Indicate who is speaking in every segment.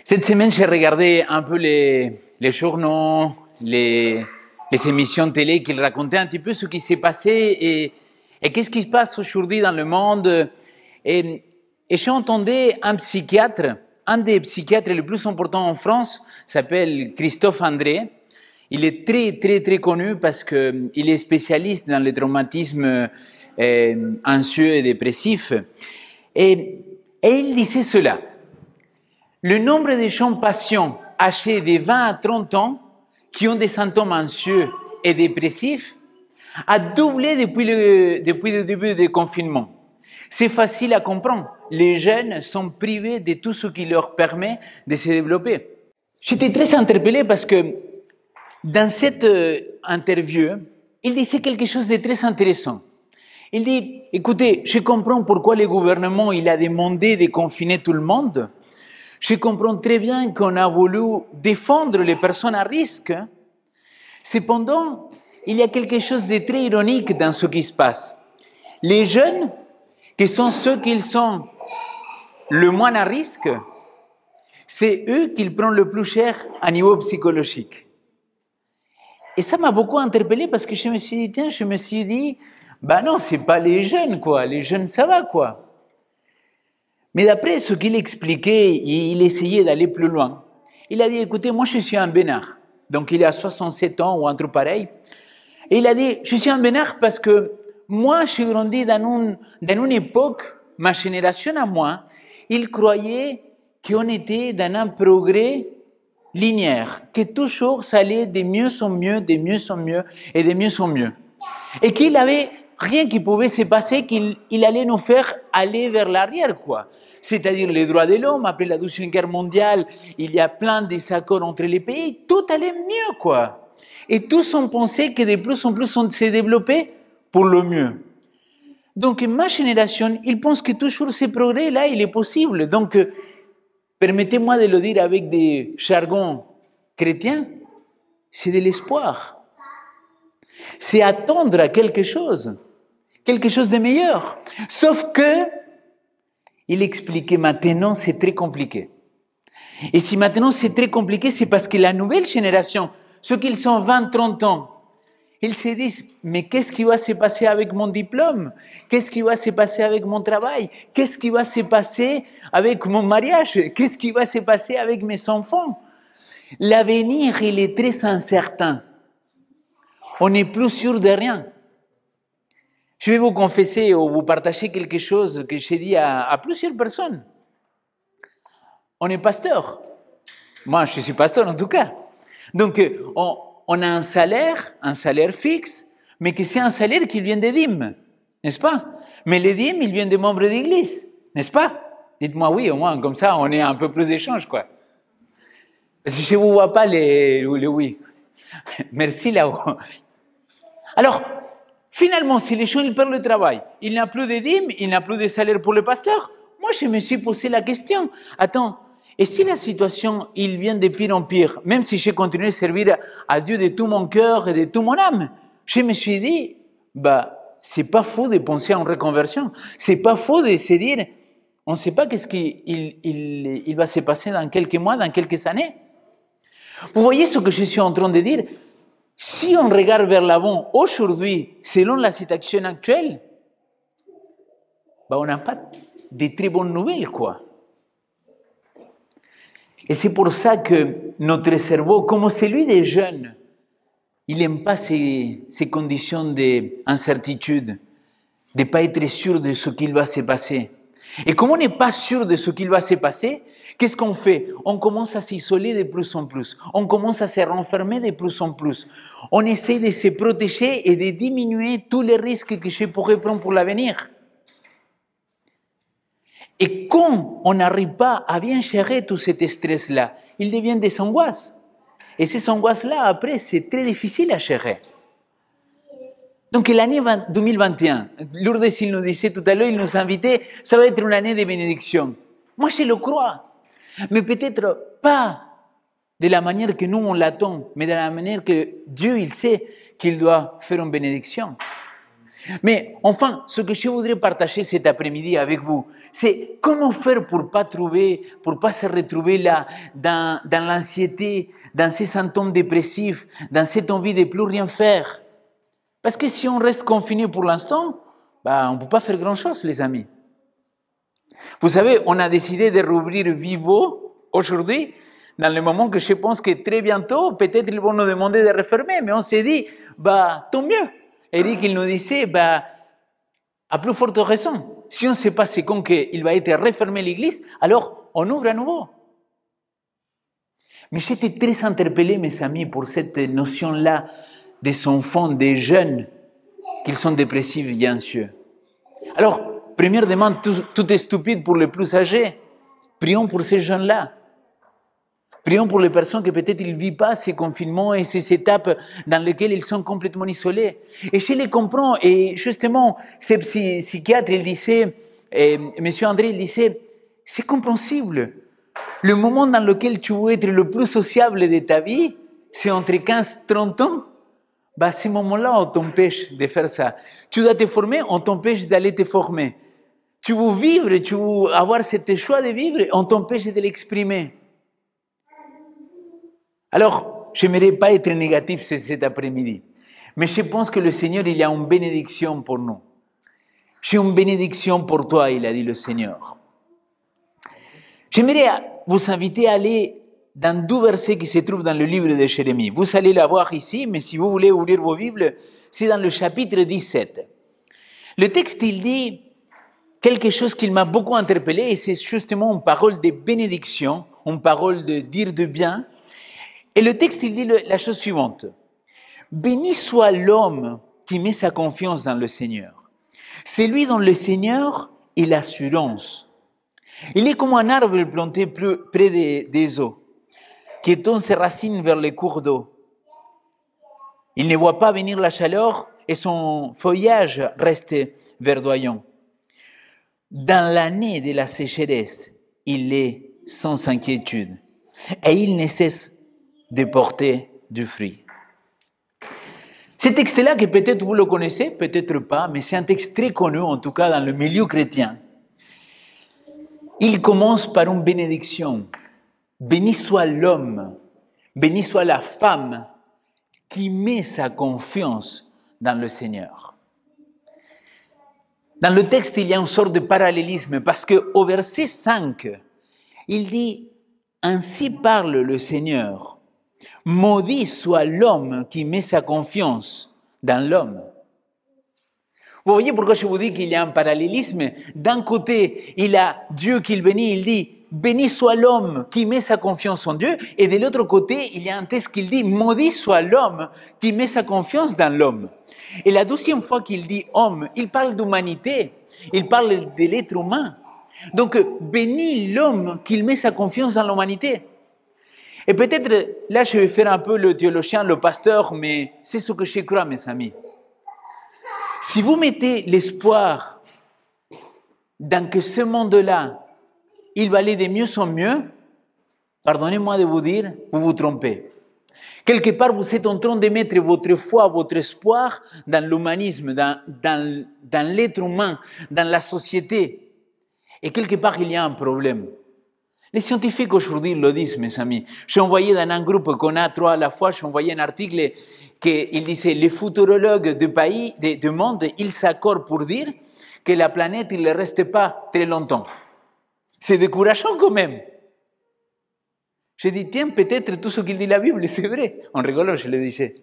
Speaker 1: Cette semaine, j'ai regardé un peu les journaux, les émissions de télé qui racontaient un petit peu ce qui s'est passé et qu'est-ce qui se passe aujourd'hui dans le monde. Et j'ai entendu un psychiatre, un des psychiatres les plus importants en France, s'appelle Christophe André. Il est très connu parce qu'il est spécialiste dans le traumatisme anxieux et dépressif. Et il disait cela. Le nombre de gens patients âgés de 20 à 30 ans qui ont des symptômes anxieux et dépressifs a doublé depuis le début du confinement. C'est facile à comprendre. Les jeunes sont privés de tout ce qui leur permet de se développer. J'étais très interpellé parce que dans cette interview, il disait quelque chose de très intéressant. Il dit, écoutez, je comprends pourquoi le gouvernement il a demandé de confiner tout le monde. Je comprends très bien qu'on a voulu défendre les personnes à risque. Cependant, il y a quelque chose de très ironique dans ce qui se passe. Les jeunes, qui sont ceux qui sont le moins à risque, c'est eux qui prennent le plus cher à niveau psychologique. Et ça m'a beaucoup interpellé parce que je me suis dit, bah non, c'est pas les jeunes, quoi. Les jeunes, ça va, quoi. Mais d'après ce qu'il expliquait, il essayait d'aller plus loin. Il a dit, écoutez, moi je suis un bénard. Donc il a 67 ans ou un truc pareil. Et il a dit, je suis un bénard parce que moi j'ai grandi dans une époque, ma génération à moi, il croyait qu'on était dans un progrès linéaire, que toujours ça allait de mieux en mieux, de mieux en mieux et de mieux en mieux. Et qu'il avait rien qui pouvait se passer, qu'il allait nous faire aller vers l'arrière, quoi. C'est-à-dire les droits de l'homme, après la Deuxième Guerre mondiale, il y a plein de désaccords entre les pays, tout allait mieux, quoi. Et tous ont pensé que de plus en plus on s'est développé pour le mieux. Donc ma génération, il pense que toujours ce progrès-là, il est possible. Donc, permettez-moi de le dire avec des jargons chrétiens, c'est de l'espoir. C'est attendre à quelque chose de meilleur. Sauf que, il expliquait maintenant, c'est très compliqué. Et si maintenant c'est très compliqué, c'est parce que la nouvelle génération, ceux qui sont 20, 30 ans, ils se disent, mais qu'est-ce qui va se passer avec mon diplôme? Qu'est-ce qui va se passer avec mon travail? Qu'est-ce qui va se passer avec mon mariage? Qu'est-ce qui va se passer avec mes enfants? L'avenir, il est très incertain. On n'est plus sûr de rien. Je vais vous confesser ou vous partager quelque chose que j'ai dit à plusieurs personnes. On est pasteur. Moi, je suis pasteur en tout cas. Donc, on a un salaire fixe, mais que c'est un salaire qui vient des dîmes, n'est-ce pas? Mais les dîmes, ils viennent des membres d'église, n'est-ce pas? Dites-moi oui, au moins, comme ça, on est un peu plus d'échange, quoi. Parce que je ne vous vois pas les oui. Merci là-haut. Alors, finalement, si les gens ils perdent le travail, il n'y a plus de dîmes, il n'y a plus de salaire pour le pasteur, moi je me suis posé la question, attends, et si la situation il vient de pire en pire, même si j'ai continué de servir à Dieu de tout mon cœur et de toute mon âme, je me suis dit, c'est pas faux de penser en reconversion, c'est pas faux de se dire, on ne sait pas qu'est-ce qu'il va se passer dans quelques mois, dans quelques années. Vous voyez ce que je suis en train de dire? Si on regarde vers l'avant, aujourd'hui, selon la situation actuelle, on n'a pas de très bonnes nouvelles, quoi. Et c'est pour ça que notre cerveau, comme celui des jeunes, il n'aime pas ces conditions d'incertitude, de ne pas être sûr de ce qu'il va se passer. Et comme on n'est pas sûr de ce qu'il va se passer, qu'est-ce qu'on fait? On commence à s'isoler de plus en plus. On commence à se renfermer de plus en plus. On essaie de se protéger et de diminuer tous les risques que je pourrais prendre pour l'avenir. Et quand on n'arrive pas à bien gérer tout cet stress-là, il devient des angoisses. Et ces angoisses-là, après, c'est très difficile à gérer. Donc l'année 2021, Lourdes, il nous disait tout à l'heure, il nous invitait, ça va être une année de bénédiction. Moi, je le crois. Mais peut-être pas de la manière que nous, on l'attend, mais de la manière que Dieu, il sait qu'il doit faire une bénédiction. Mais enfin, ce que je voudrais partager cet après-midi avec vous, c'est comment faire pour pas se retrouver là, dans l'anxiété, dans ces symptômes dépressifs, dans cette envie de ne plus rien faire. Parce que si on reste confiné pour l'instant, on ne peut pas faire grand-chose, les amis. Vous savez, on a décidé de rouvrir Vivo aujourd'hui, dans le moment que je pense que très bientôt, peut-être ils vont nous demander de refermer, mais on s'est dit, tant mieux. Eric, il nous disait, à plus forte raison, si on ne sait pas c'est quand qu'il va être refermé l'église, alors on ouvre à nouveau. Mais j'étais très interpellé, mes amis, pour cette notion-là des enfants, des jeunes, qu'ils sont dépressifs et anxieux. Alors, première demande, tout est stupide pour les plus âgés. Prions pour ces jeunes-là. Prions pour les personnes que peut-être ils ne vivent pas ces confinements et ces étapes dans lesquelles ils sont complètement isolés. Et je les comprends. Et justement, ce psychiatre, il disait, Monsieur André, il disait, c'est compréhensible. Le moment dans lequel tu veux être le plus sociable de ta vie, c'est entre 15 et 30 ans. À ce moment-là, on t'empêche de faire ça. Tu dois te former, on t'empêche d'aller te former. Tu veux vivre, tu veux avoir ce choix de vivre, on t'empêche de l'exprimer. Alors, je n'aimerais pas être négatif cet après-midi, mais je pense que le Seigneur, il a une bénédiction pour nous. J'ai une bénédiction pour toi, il a dit le Seigneur. J'aimerais vous inviter à aller dans 2 versets qui se trouvent dans le livre de Jérémie. Vous allez la voir ici, mais si vous voulez ouvrir vos Bibles, c'est dans le chapitre 17. Le texte, il dit quelque chose qui m'a beaucoup interpellé, et c'est justement une parole de bénédiction, une parole de dire de bien. Et le texte, il dit la chose suivante. Béni soit l'homme qui met sa confiance dans le Seigneur. C'est lui dont le Seigneur est l'assurance. Il est comme un arbre planté près des eaux, qui étend ses racines vers les cours d'eau. Il ne voit pas venir la chaleur et son feuillage reste verdoyant. Dans l'année de la sécheresse, il est sans inquiétude et il ne cesse de porter du fruit. Ce texte-là, que peut-être vous le connaissez, peut-être pas, mais c'est un texte très connu, en tout cas dans le milieu chrétien. Il commence par une bénédiction. Béni soit l'homme, béni soit la femme qui met sa confiance dans le Seigneur. Dans le texte, il y a une sorte de parallélisme parce qu'au verset 5, il dit « Ainsi parle le Seigneur, maudit soit l'homme qui met sa confiance dans l'homme. » Vous voyez pourquoi je vous dis qu'il y a un parallélisme. D'un côté, il a Dieu qui le bénit, il dit « Béni soit l'homme qui met sa confiance en Dieu » et de l'autre côté, il y a un texte qui dit « Maudit soit l'homme qui met sa confiance dans l'homme ». Et la deuxième fois qu'il dit « homme », il parle d'humanité, il parle de l'être humain. Donc, béni l'homme qui met sa confiance dans l'humanité. Et peut-être, là, je vais faire un peu le théologien, le pasteur, mais c'est ce que je crois, mes amis. Si vous mettez l'espoir dans que ce monde-là, il va aller de mieux en mieux, pardonnez-moi de vous dire, vous vous trompez. Quelque part, vous êtes en train de mettre votre foi, votre espoir dans l'humanisme, dans l'être humain, dans la société. Et quelque part, il y a un problème. Les scientifiques aujourd'hui le disent, mes amis. J'ai envoyé dans un groupe qu'on a 3 à la fois, j'ai envoyé un article qui disait « Les futurologues du monde, ils s'accordent pour dire que la planète, il ne reste pas très longtemps. » C'est décourageant quand même. J'ai dit, tiens, peut-être tout ce qu'il dit la Bible, c'est vrai. En rigolant, je le disais.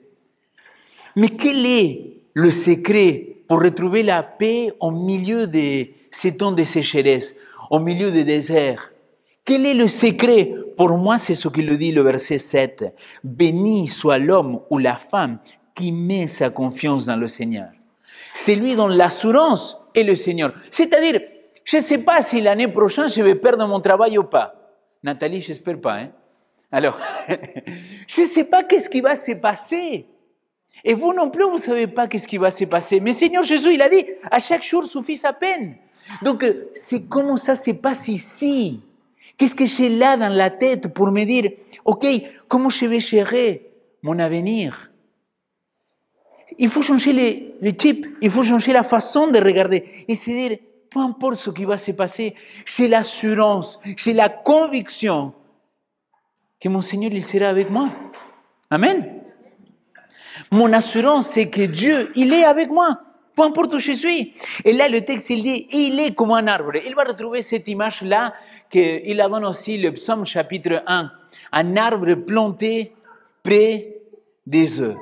Speaker 1: Mais quel est le secret pour retrouver la paix au milieu de ces temps de sécheresse, au milieu des déserts? Quel est le secret? Pour moi, c'est ce qu'il dit le verset 7. Béni soit l'homme ou la femme qui met sa confiance dans le Seigneur. C'est lui dont l'assurance est le Seigneur. C'est-à-dire, je ne sais pas si l'année prochaine, je vais perdre mon travail ou pas. Nathalie, j'espère pas, hein? Alors, je ne sais pas qu'est-ce qui va se passer. Et vous non plus, vous ne savez pas qu'est-ce qui va se passer. Mais Seigneur Jésus, il a dit, à chaque jour suffit sa peine. Donc, c'est comment ça se passe ici. Qu'est-ce que j'ai là dans la tête pour me dire, OK, comment je vais gérer mon avenir? il faut changer les types, il faut changer la façon de regarder. Et c'est dire, peu importe ce qui va se passer, j'ai l'assurance, j'ai la conviction que mon Seigneur, il sera avec moi. Amen. Mon assurance, c'est que Dieu, il est avec moi. Peu importe où je suis. Et là, le texte, il dit, il est comme un arbre. Il va retrouver cette image-là qu'il donne aussi le psaume chapitre 1. Un arbre planté près des eaux.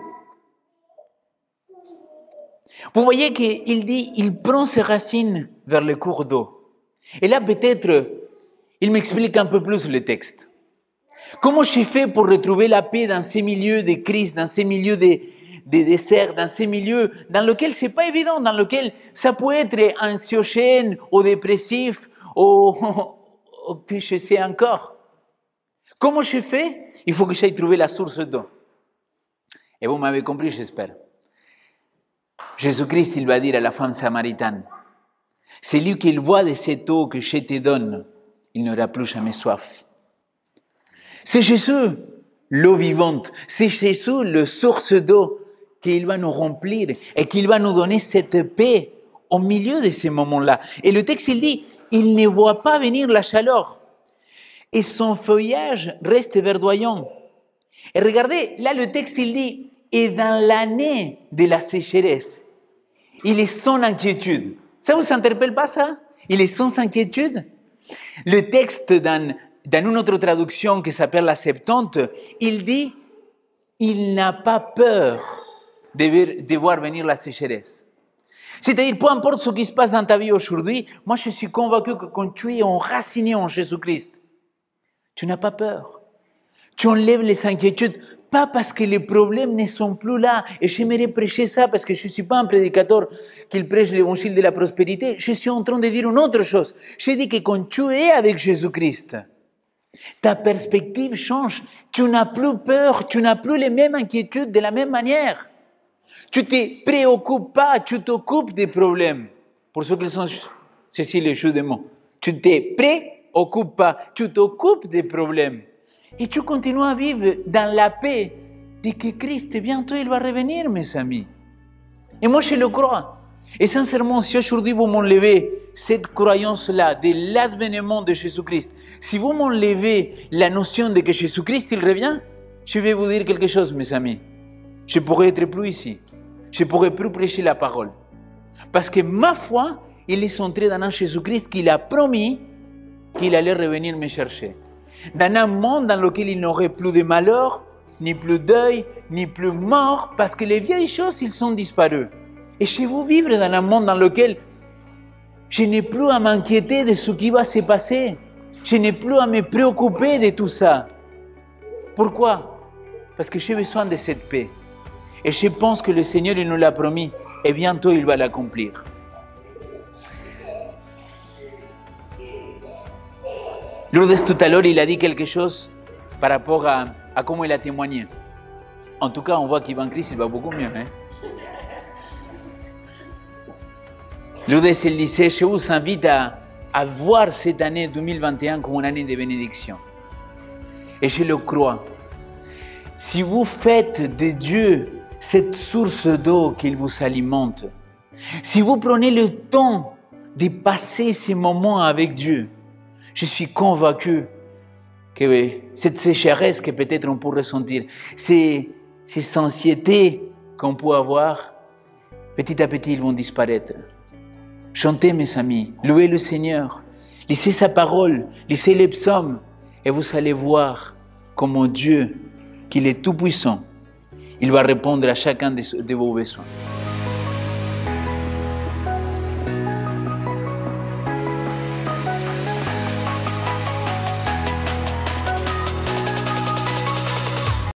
Speaker 1: Vous voyez qu'il dit, il prend ses racines vers le cours d'eau. Et là, peut-être, il m'explique un peu plus le texte. Comment j'ai fait pour retrouver la paix dans ces milieux de crise, dans ces milieux de déserts, dans ces milieux dans lesquels c'est pas évident, dans lesquels ça peut être anxiogène ou dépressif ou que je sais encore. Comment j'ai fait? Il faut que j'aille trouver la source d'eau. Et vous m'avez compris, j'espère. Jésus-Christ, il va dire à la femme samaritaine, celui qu'il boit de cette eau que je te donne, il n'aura plus jamais soif. C'est Jésus, l'eau vivante. C'est Jésus, la source d'eau, qu'il va nous remplir et qu'il va nous donner cette paix au milieu de ces moments-là. Et le texte, il dit, il ne voit pas venir la chaleur. Et son feuillage reste verdoyant. Et regardez, là, le texte, il dit, et dans l'année de la sécheresse, il est sans inquiétude. Ça vous interpelle pas, ça? Il est sans inquiétude. Le texte, dans une autre traduction qui s'appelle la Septante, il dit, il n'a pas peur de voir venir la sécheresse. C'est-à-dire, peu importe ce qui se passe dans ta vie aujourd'hui, moi je suis convaincu que quand tu es enraciné en Jésus-Christ, tu n'as pas peur. Tu enlèves les inquiétudes, pas parce que les problèmes ne sont plus là. Et j'aimerais prêcher ça parce que je ne suis pas un prédicateur qui prêche l'évangile de la prospérité. Je suis en train de dire une autre chose. Je dis que quand tu es avec Jésus-Christ, ta perspective change. Tu n'as plus peur, tu n'as plus les mêmes inquiétudes de la même manière. Tu ne te préoccupes pas, tu t'occupes des problèmes. Pour ceux qui sont ceci les jeux de mots. Tu ne te préoccupes pas, tu t'occupes des problèmes. Et tu continues à vivre dans la paix de que Christ, bientôt, il va revenir, mes amis. Et moi, je le crois. Et sincèrement, si aujourd'hui vous m'enlevez cette croyance-là de l'avènement de Jésus-Christ, si vous m'enlevez la notion de que Jésus-Christ, il revient, je vais vous dire quelque chose, mes amis. Je ne pourrai être plus ici. Je ne pourrai plus prêcher la parole. Parce que ma foi, il est centré dans un Jésus-Christ qu'il a promis qu'il allait revenir me chercher. Dans un monde dans lequel il n'aurait plus de malheur, ni plus deuil, ni plus mort, parce que les vieilles choses, ils sont disparues. Et je vais vivre dans un monde dans lequel je n'ai plus à m'inquiéter de ce qui va se passer. Je n'ai plus à me préoccuper de tout ça. Pourquoi? Parce que j'ai besoin de cette paix. Et je pense que le Seigneur, il nous l'a promis. Et bientôt, il va l'accomplir. Lourdes, tout à l'heure, il a dit quelque chose par rapport à comment il a témoigné. En tout cas, on voit qu'Ivan Christ, il va beaucoup mieux. Lourdes, il disait, je vous invite à voir cette année 2021 comme une année de bénédiction. Et je le crois. Si vous faites de Dieu cette source d'eau qu'il vous alimente, si vous prenez le temps de passer ces moments avec Dieu, je suis convaincu que cette sécheresse que peut-être on peut ressentir, ces anxiétés qu'on peut avoir, petit à petit, ils vont disparaître. Chantez, mes amis, louez le Seigneur, lisez sa parole, lisez les psaumes, et vous allez voir comment Dieu, qu'il est tout-puissant, il va répondre à chacun de vos besoins.